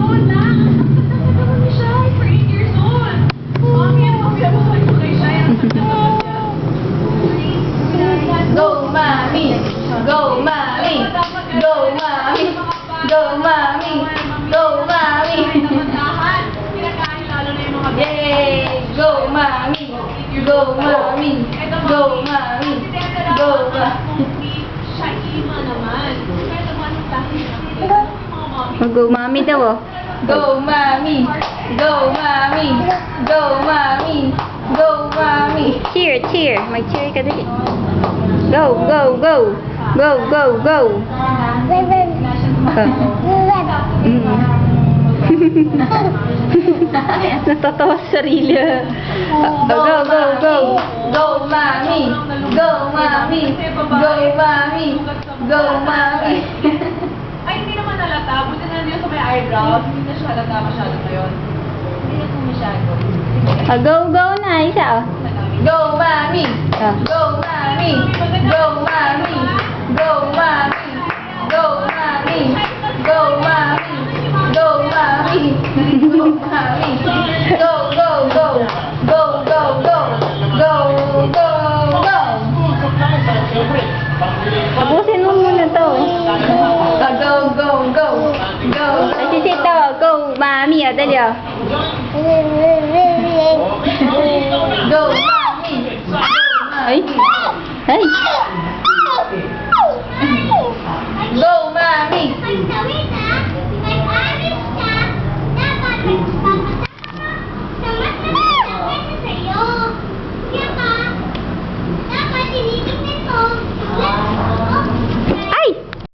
old lang. Nagtatagal ni Shai for 8 years old. Mami, ang pagkabuhay ko kay Shai. Ang nagtatagal siya. Go, Mami! Go, Mami! Go, Mami! Go, Mami! Go, Mami! Namandahan. Pinakain lalo na yung mga Yay! Go, Mami! Go, Mami! Go, Mami! Go, Mami! Shahima naman. Kaya naman dahil mga mami. Go mami daw oh. Go, Mami! Go, Mami! Go, Mami! Go, Mami! Cheer, cheer. Mag-cheer ka dali. Go, go, go. Go, go, go. Natatawa sa sarili. Go, go, go. Go, Mami! Go, Mami! Go, Mami! Go, Mami! Ay, hindi naman halata. Buti na yun sa may eyebrows. Hindi na siya halata masyado ngayon. Hindi na po masyado. Go, go na. Isa oh. Go, Mami! Ah. Go, Mami! Go, Mami! Go, Mami! Go, Mami! Go, Mami! Go, Mami! Go, Mami! Go, go, go! Go, go, go! Go, go, go! Tapusin mo muna to. Go, go, go! Go! Ay, si Sito. Go, mami. Ah, dali oh. Go, Mami! Ay. Ay. Go, Mami!